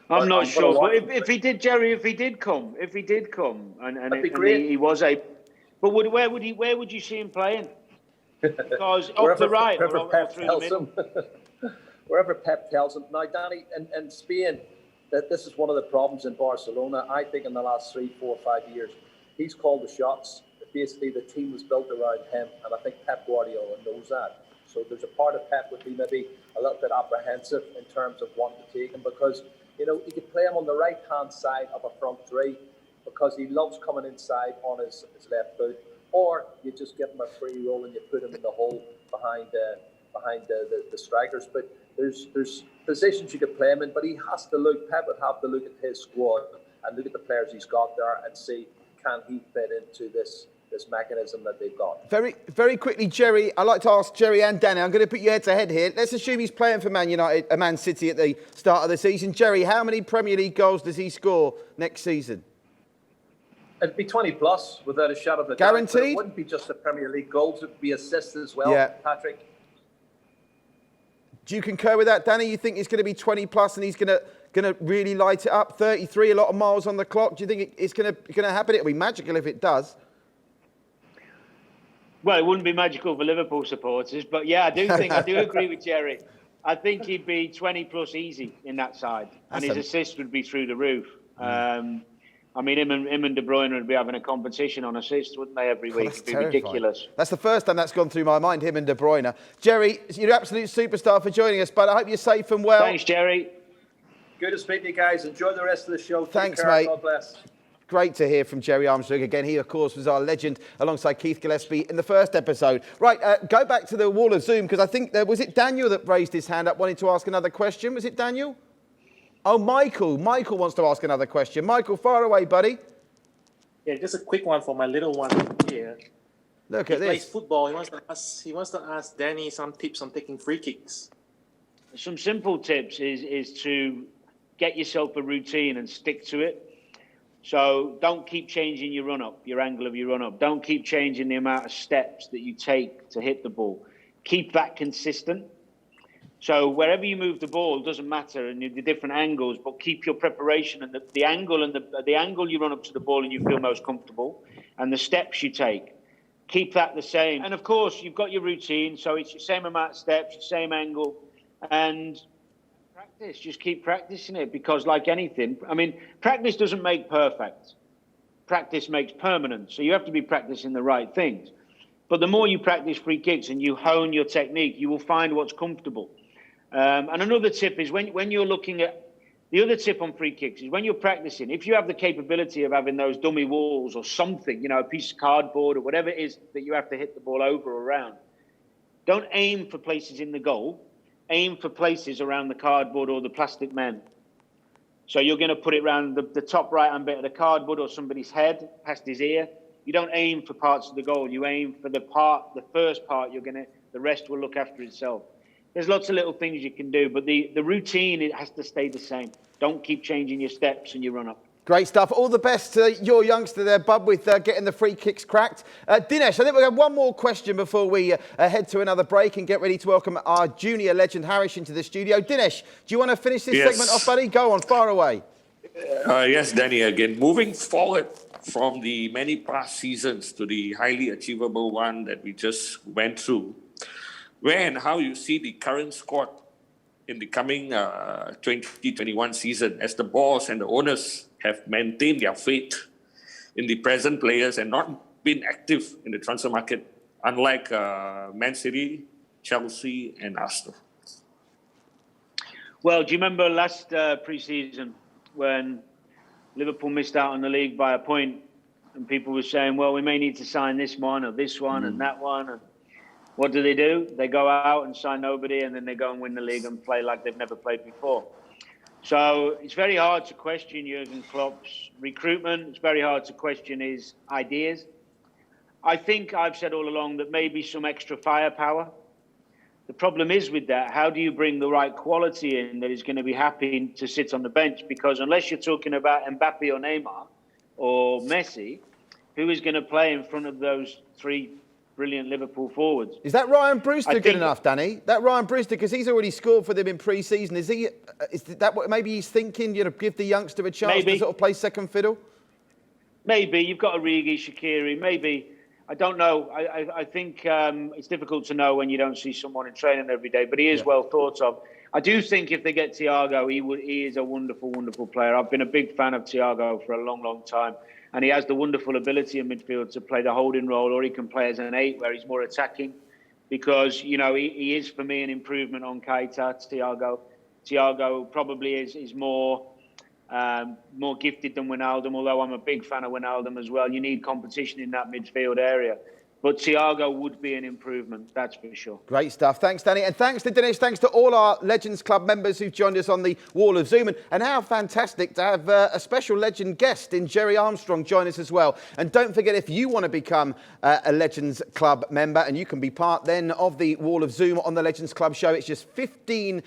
I'm not sure. But if he did, Gerry, if he did come, he was a. But where would you see him playing? Because off the right or through the middle. Wherever Pep tells him. Now, Danny, in Spain, that this is one of the problems in Barcelona. I think in the last 3, 4, 5 years, he's called the shots. Basically, the team was built around him, and I think Pep Guardiola knows that. So there's a part of Pep would be maybe a little bit apprehensive in terms of wanting to take him because, he could play him on the right-hand side of a front three because he loves coming inside on his left foot, or you just give him a free roll and you put him in the hole behind the strikers. But there's positions you could play him in, but he has to look. Pep would have to look at his squad and look at the players he's got there and see, can he fit into this mechanism that they've got. Very, very quickly, Gerry, I'd like to ask Gerry and Danny, I'm going to put you head to head here. Let's assume he's playing for Man City at the start of the season. Gerry, how many Premier League goals does he score next season? It'd be 20 plus, without a shadow of a doubt. Guaranteed? It wouldn't be just the Premier League goals, it'd be assists as well, Patrick. Do you concur with that, Danny? You think it's going to be 20 plus and he's going to really light it up? 33, a lot of miles on the clock. Do you think it's going to happen? It'll be magical if it does. Well, it wouldn't be magical for Liverpool supporters, but yeah, I do agree with Gerry. I think he'd be 20 plus easy in that side, and his assists would be through the roof. I mean, him and De Bruyne would be having a competition on assists, wouldn't they, every week? It'd be ridiculous. That's the first time that's gone through my mind, him and De Bruyne. Gerry, you're an absolute superstar for joining us, but I hope you're safe and well. Thanks, Gerry. Good to speak to you guys. Enjoy the rest of the show. Thanks, Take care. mate. God bless. Great to hear from Gerry Armstrong. Again, he, of course, was our legend alongside Keith Gillespie in the first episode. Right, go back to the wall of Zoom, because I think, was it Daniel that raised his hand up wanting to ask another question? Was it Daniel? Oh, Michael. Michael wants to ask another question. Michael, fire away, buddy. Yeah, just a quick one for my little one here. Look he at this. He plays football. He wants to ask Danny some tips on taking free kicks. Some simple tips is to get yourself a routine and stick to it. So don't keep changing your run-up, your angle of your run-up. Don't keep changing the amount of steps that you take to hit the ball. Keep that consistent. So wherever you move the ball, doesn't matter, and the different angles, but keep your preparation and the angle and the angle you run up to the ball and you feel most comfortable, and the steps you take. Keep that the same. And of course, you've got your routine, so it's the same amount of steps, the same angle, and practice. Just keep practicing it, because like anything, I mean, practice doesn't make perfect. Practice makes permanent. So you have to be practicing the right things. But the more you practice free kicks and you hone your technique, you will find what's comfortable. And another tip is when you're looking at the other tip on free kicks is when you're practicing, if you have the capability of having those dummy walls or something, a piece of cardboard or whatever it is that you have to hit the ball over or around, don't aim for places in the goal. aim for places around the cardboard or the plastic men. So you're going to put it around the top right-hand bit of the cardboard or somebody's head, past his ear. You don't aim for parts of the goal. You aim for the first part. The rest will look after itself. There's lots of little things you can do, but the routine, it has to stay the same. Don't keep changing your steps and your run-up. Great stuff. All the best to your youngster there, bud, with getting the free kicks cracked. Dinesh, I think we've got one more question before we head to another break and get ready to welcome our junior legend, Harish, into the studio. Dinesh, do you want to finish this segment off, buddy? Go on, far away. Yes, Danny, again. Moving forward from the many past seasons to the highly achievable one that we just went through, where and how you see the current squad in the coming 2021 season, as the boss and the owners have maintained their faith in the present players and not been active in the transfer market, unlike Man City, Chelsea and Arsenal? Well, do you remember last pre-season when Liverpool missed out on the league by a point and people were saying, well, we may need to sign this one or this one and that one? And what do? They go out and sign nobody, and then they go and win the league and play like they've never played before. So it's very hard to question Jurgen Klopp's recruitment. It's very hard to question his ideas. I think I've said all along that maybe some extra firepower. The problem is with that, how do you bring the right quality in that is going to be happy to sit on the bench? Because unless you're talking about Mbappe or Neymar or Messi, who is going to play in front of those three brilliant Liverpool forwards? Is that Ryan Brewster good enough, Danny? That Ryan Brewster, because he's already scored for them in pre-season. Is that what maybe he's thinking? You know, give the youngster a chance to sort of play second fiddle. Maybe you've got Origi, Shaqiri. Maybe I don't know. I think it's difficult to know when you don't see someone in training every day. But he is well thought of. I do think if they get Thiago, he is a wonderful, wonderful player. I've been a big fan of Thiago for a long, long time. And he has the wonderful ability in midfield to play the holding role, or he can play as an 8 where he's more attacking. Because, you know, he is, for me, an improvement on Keita, Thiago. Thiago probably is more gifted than Wijnaldum, although I'm a big fan of Wijnaldum as well. You need competition in that midfield area. But Thiago would be an improvement, that's for sure. Great stuff. Thanks, Danny. And thanks to Dinesh. Thanks to all our Legends Club members who've joined us on the Wall of Zoom. And how fantastic to have a special legend guest in GERRY Armstrong join us as well. And don't forget, if you want to become a Legends Club member, and you can be part then of the Wall of Zoom on the Legends Club show, it's just $15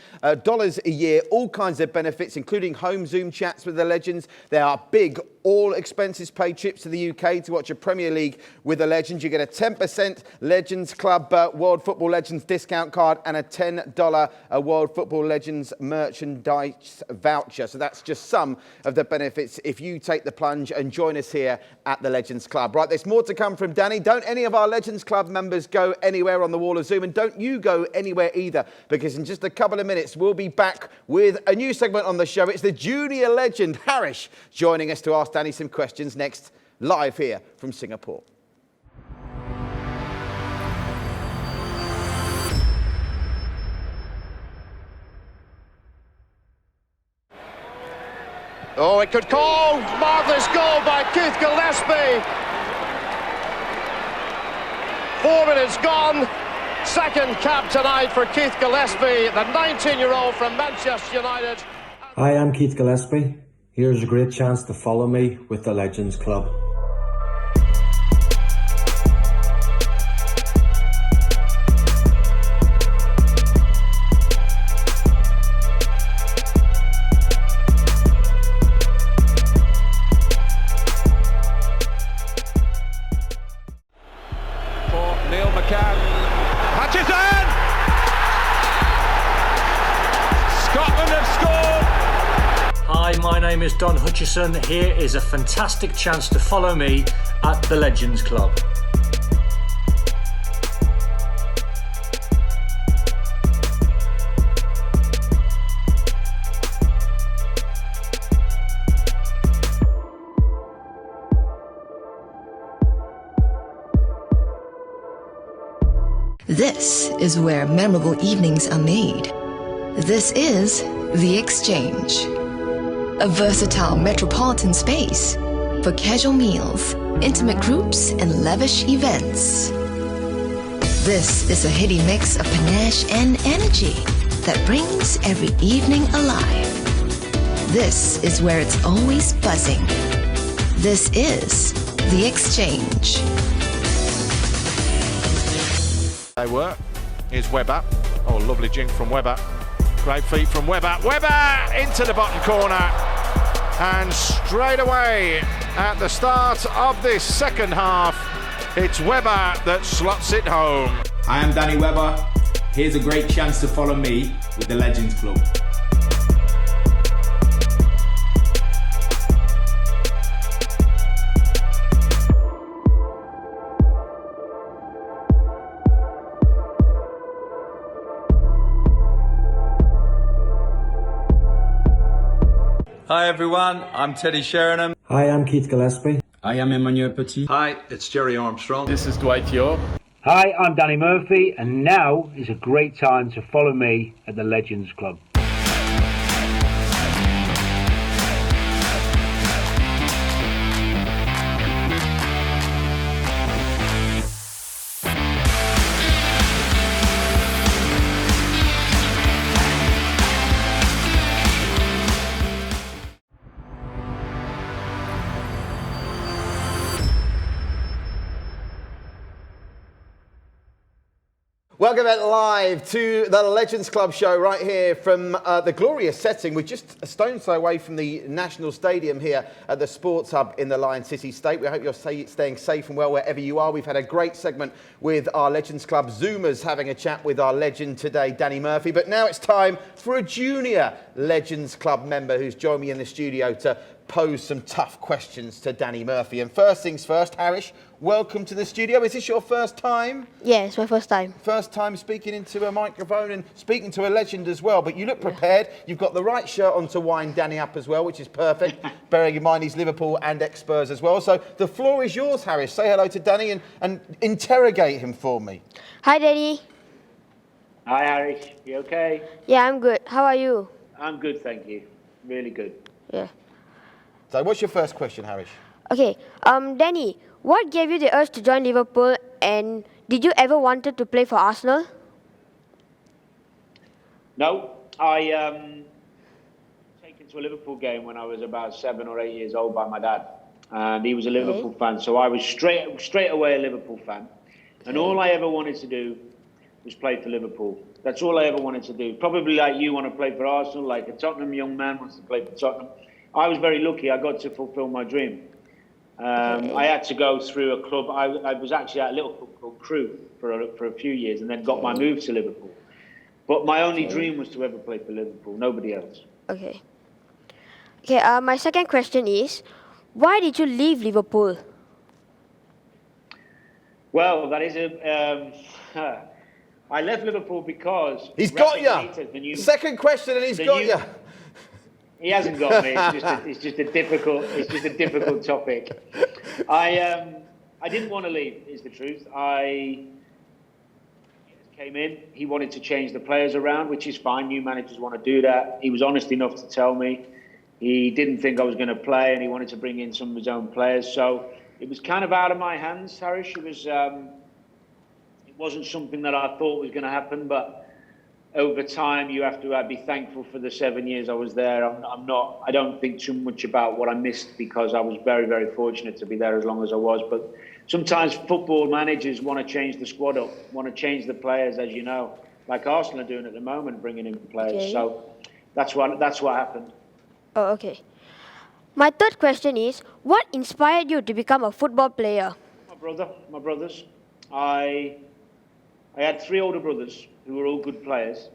a year. All kinds of benefits, including home Zoom chats with the Legends. There are big all expenses paid trips to the UK to watch a Premier League with the Legends. You get a 10% Legends Club World Football Legends discount card and a $10 World Football Legends merchandise voucher. So that's just some of the benefits if you take the plunge and join us here at the Legends Club. Right, there's more to come from Danny. Don't any of our Legends Club members go anywhere on the Wall of Zoom, and don't you go anywhere either, because in just a couple of minutes we'll be back with a new segment on the show. It's the junior legend Harish joining us to ask Danny some questions next, live here from Singapore. Oh, it could call. Marvellous goal by Keith Gillespie. 4 minutes gone. Second cap tonight for Keith Gillespie, the 19-year-old from Manchester United. Hi, I'm Keith Gillespie. Here's a great chance to follow me with the Legends Club. Hutchison! Scotland have scored! Hi, my name is Don Hutchison. Here is a fantastic chance to follow me at the Legends Club. This is where memorable evenings are made. This is The Exchange, a versatile metropolitan space for casual meals, intimate groups, and lavish events. This is a heady mix of panache and energy that brings every evening alive. This is where it's always buzzing. This is The Exchange. They were. Here's Webber. Oh, lovely jink from Webber. Great feet from Webber. Webber into the bottom corner. And straight away at the start of this second half, it's Webber that slots it home. I am Danny Webber. Here's a great chance to follow me with the Legends Club. Hi everyone, I'm Teddy Sheringham. Hi, I'm Keith Gillespie. I am Emmanuel Petit. Hi, it's Jerry Armstrong. This is Dwight Yorke. Hi, I'm Danny Murphy, and now is a great time to follow me at the Legends Club. Welcome back live to the Legends Club show right here from the glorious setting. We're just a stone's throw away from the National Stadium here at the Sports Hub in the Lion City State. We hope you're staying safe and well wherever you are. We've had a great segment with our Legends Club Zoomers having a chat with our legend today, Danny Murphy. But now it's time for a junior Legends Club member who's joined me in the studio to pose some tough questions to Danny Murphy. And first things first, Harish, welcome to the studio. Is this your first time? Yeah, it's my first time. First time speaking into a microphone and speaking to a legend as well, but you look prepared. You've got the right shirt on to wind Danny up as well, which is perfect, bearing in mind he's Liverpool and ex-Spurs as well. So the floor is yours, Harish. Say hello to Danny and interrogate him for me. Hi, Danny. Hi, Harish. You okay? Yeah, I'm good. How are you? I'm good, thank you. Really good. Yeah. So what's your first question, Harish? Okay, Danny, what gave you the urge to join Liverpool, and did you ever wanted to play for Arsenal? No, I taken to a Liverpool game when I was about 7 or 8 years old by my dad, and he was a Liverpool fan, so I was straight away a Liverpool fan, and all I ever wanted to do was play for Liverpool. That's all I ever wanted to do. Probably like you want to play for Arsenal, like a Tottenham young man wants to play for Tottenham. I was very lucky. I got to fulfil my dream. I had to go through a club. I was actually at a little club called Crewe for a few years, and then got my move to Liverpool. But my only dream was to ever play for Liverpool. Nobody else. Okay. Okay. My second question is, why did you leave Liverpool? Well, that is I left Liverpool because he's got you. Second question, and he's got you. He hasn't got me. It's just a difficult topic. I didn't want to leave, is the truth. I came in. He wanted to change the players around, which is fine. New managers want to do that. He was honest enough to tell me he didn't think I was going to play, and he wanted to bring in some of his own players. So it was kind of out of my hands, Harish. It was. It wasn't something that I thought was going to happen, but over time, you have to be thankful for the 7 years I was there. I don't think too much about what I missed because I was very, very fortunate to be there as long as I was. But sometimes football managers want to change the squad up, want to change the players, as you know, like Arsenal are doing at the moment, bringing in players. Okay. So that's what happened. Oh, okay. My third question is, what inspired you to become a football player? My brothers. I had 3 older brothers who were all good players.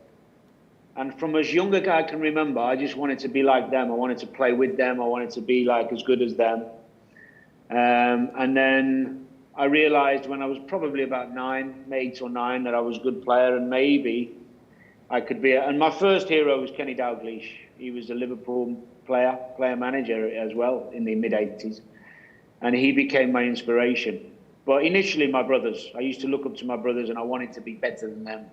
And from as young as I can remember, I just wanted to be like them. I wanted to play with them. I wanted to be like as good as them. And then I realized when I was probably about 8 or 9, that I was a good player and maybe I could be. And my first hero was Kenny Dalglish. He was a Liverpool player manager as well in the mid-80s. And he became my inspiration. But initially, my brothers. I used to look up to my brothers and I wanted to be better than them.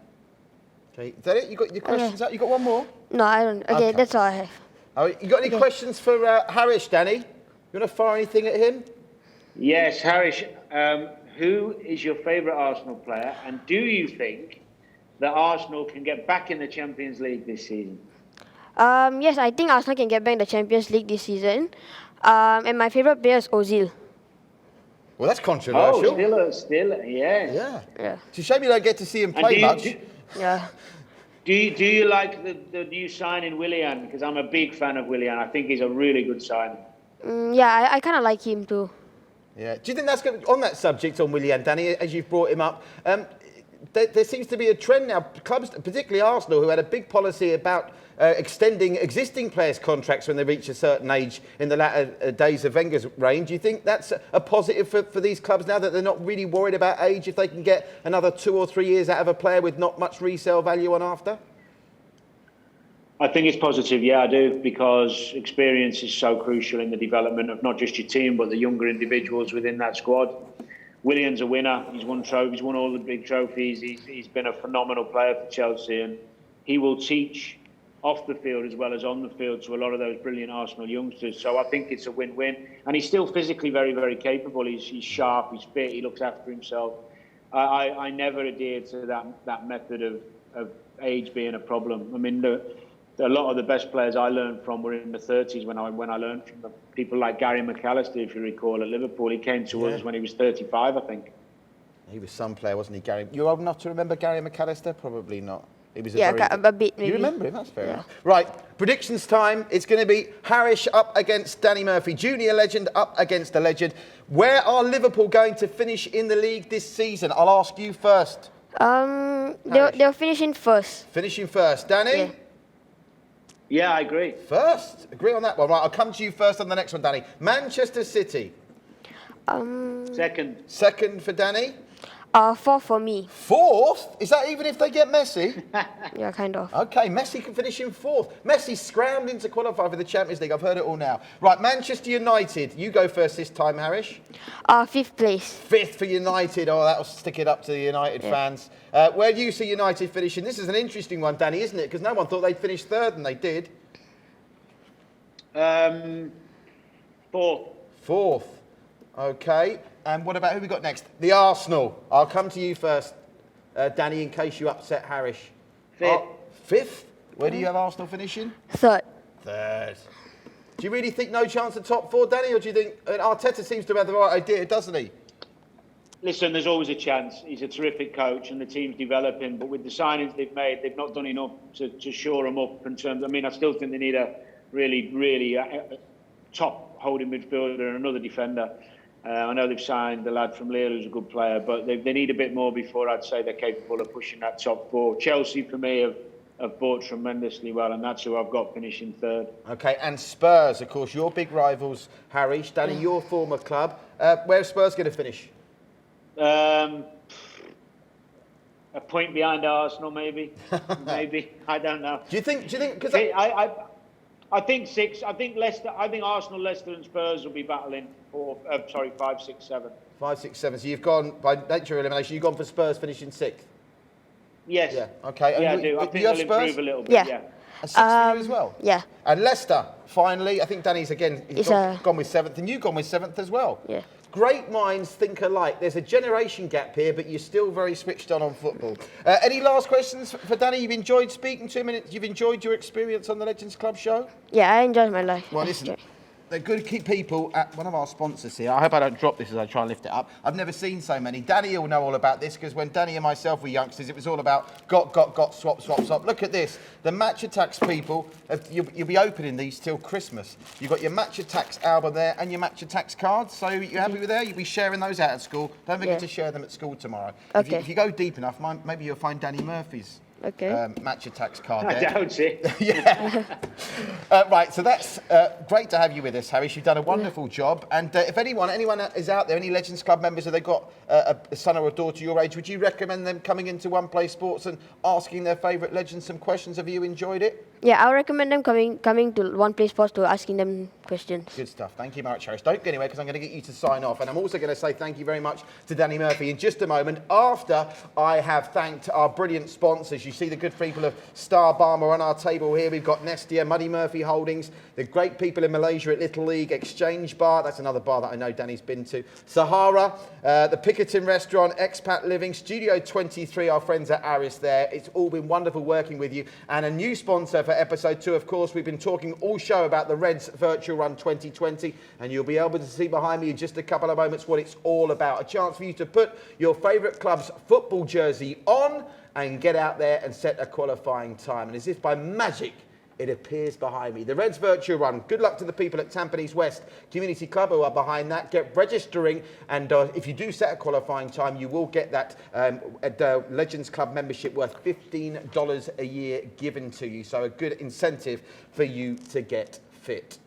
Okay, is that it? You got your questions out? You got one more? No, I don't. Okay, that's all I have. Oh, you got any questions for Harish, Danny? You want to fire anything at him? Yes, Harish. Who is your favourite Arsenal player? And do you think that Arsenal can get back in the Champions League this season? Yes, I think Arsenal can get back in the Champions League this season. And my favourite player is Ozil. Well, that's controversial. Oh, still, yes. Yeah. It's a shame you don't get to see him play much. Yeah. Do you like the new signing, Willian? Because I'm a big fan of Willian. I think he's a really good signing. Yeah, I kind of like him too. Yeah. Do you think that's good? On that subject, on Willian, Danny, as you've brought him up, there seems to be a trend now. Clubs, particularly Arsenal, who had a big policy about extending existing players' contracts when they reach a certain age in the latter days of Wenger's reign. Do you think that's a positive for these clubs now, that they're not really worried about age if they can get another 2 or 3 years out of a player with not much resale value on after? I think it's positive, yeah, I do, because experience is so crucial in the development of not just your team, but the younger individuals within that squad. Willian's a winner. He's won trophies, won all the big trophies. He's been a phenomenal player for Chelsea, and he will teach off the field as well as on the field to a lot of those brilliant Arsenal youngsters. So I think it's a win-win. And he's still physically very, very capable. He's sharp, he's fit, he looks after himself. I never adhered to that method of age being a problem. I mean, a lot of the best players I learned from were in the 30s when I learned from them. People like Gary McAllister, if you recall, at Liverpool. He came to us when he was 35, I think. He was some player, wasn't he, Gary? You're old enough to remember Gary McAllister? Probably not. He was a bit, maybe. You remember him? That's fair enough. Right, predictions time. It's going to be Harish up against Danny Murphy, junior legend up against a legend. Where are Liverpool going to finish in the league this season? I'll ask you first. They're finishing first. Finishing first. Danny? Yeah, I agree. First? Agree on that one. Right, I'll come to you first on the next one, Danny. Manchester City. Second. Second for Danny? Fourth for me. Fourth? Is that even if they get Messi? Yeah, kind of. Okay, Messi can finish in fourth. Messi scrambling to qualify for the Champions League. I've heard it all now. Right, Manchester United. You go first this time, Harish. Fifth place. Fifth for United. Oh, that'll stick it up to the United fans. Where do you see United finishing? This is an interesting one, Danny, isn't it? Because no one thought they'd finish third, and they did. Fourth. Fourth. Okay. And what about who we got next? The Arsenal. I'll come to you first, Danny, in case you upset Harish. Fifth. Fifth? Where do you have Arsenal finishing? Third. Third. Do you really think no chance of top four, Danny, or do you think Arteta seems to have the right idea, doesn't he? Listen, there's always a chance. He's a terrific coach, and the team's developing. But with the signings they've made, they've not done enough to shore them up in terms. I mean, I still think they need a really top holding midfielder and another defender. I know they've signed the lad from Lille, who's a good player, but they need a bit more before I'd say they're capable of pushing that top four. Chelsea, for me, have bought tremendously well, and that's who I've got finishing third. Okay, and Spurs, of course, your big rivals, Harish. Danny, your former club. Where's Spurs going to finish? A point behind Arsenal, maybe. Maybe. I don't know. Do you think? Because I think six. I think Leicester. I think Arsenal, Leicester, and Spurs will be battling for. 5, 6, 7. 5, 6, 7. So you've gone by nature of elimination. You've gone for Spurs finishing sixth. Yes. Yeah. Okay. Yeah, and I do. I think you have they'll Spurs? improve a little bit. Yeah. A sixth for you as well. Yeah. And Leicester, finally. I think Danny's again. He's gone with seventh, and you've gone with seventh as well. Yeah. Great minds think alike. There's a generation gap here, but you're still very switched on football. Any last questions for Danny? You've enjoyed speaking to him, and you've enjoyed your experience on the Legends Club show? Yeah, I enjoyed my life. Well, listen, they're good people at one of our sponsors here. I hope I don't drop this as I try and lift it up. I've never seen so many. Danny will know all about this, because when Danny and myself were youngsters, it was all about got, swap. Look at this. The Match Attacks people, you'll be opening these till Christmas. You've got your Match Attacks album there and your Match Attacks cards. So you happy with that? You'll be sharing those out at school. Don't forget to share them at school tomorrow. Okay. If you go deep enough, maybe you'll find Danny Murphy's Match Attacks card there. I doubt it. Yeah. Right, so that's great to have you with us, Harish. You've done a wonderful job. And if anyone is out there, any Legends Club members, have they got a son or a daughter your age, would you recommend them coming into One Play Sports and asking their favourite legends some questions? Have you enjoyed it? Yeah, I would recommend them coming to One Play Sports to asking them questions. Good stuff. Thank you, Mark Harris. Don't go anywhere because I'm going to get you to sign off. And I'm also going to say thank you very much to Danny Murphy in just a moment after I have thanked our brilliant sponsors. You see the good people of Star Barmer on our table here. We've got Nestia, Muddy Murphy Holdings, the great people in Malaysia at Little League, Exchange Bar. That's another bar that I know Danny's been to. Sahara, the Pickerton Restaurant, Expat Living, Studio 23, our friends at Aris there. It's all been wonderful working with you. And a new sponsor for episode 2, of course, we've been talking all show about the Reds Virtual Run 2020, and you'll be able to see behind me in just a couple of moments what it's all about. A chance for you to put your favourite club's football jersey on and get out there and set a qualifying time. And as if by magic, it appears behind me. The Reds Virtual Run. Good luck to the people at Tampines West Community Club who are behind that. Get registering, and if you do set a qualifying time, you will get that Legends Club membership worth $15 a year given to you. So a good incentive for you to get fit.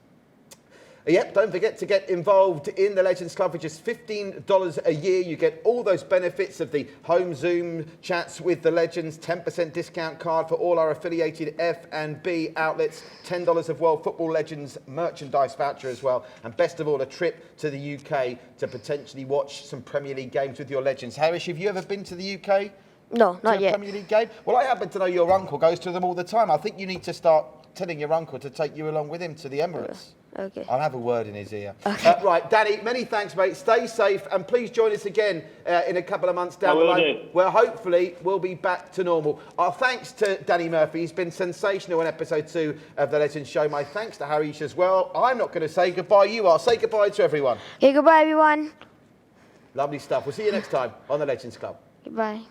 Yep, don't forget to get involved in the Legends Club for just $15 a year. You get all those benefits of the home Zoom chats with the Legends, 10% discount card for all our affiliated F&B outlets, $10 of World Football Legends merchandise voucher as well, and best of all, a trip to the UK to potentially watch some Premier League games with your Legends. Harish, have you ever been to the UK? No, not yet. Premier League game? Well, I happen to know your uncle goes to them all the time. I think you need to start telling your uncle to take you along with him to the Emirates. Okay. I'll have a word in his ear. Okay. Right, Danny, many thanks, mate. Stay safe, and please join us again in a couple of months down the line, where hopefully we'll be back to normal. Our thanks to Danny Murphy. He's been sensational in episode 2 of The Legends Show. My thanks to Harish as well. I'm not going to say goodbye. You are. Say goodbye to everyone. Okay, goodbye, everyone. Lovely stuff. We'll see you next time on The Legends Club. Goodbye.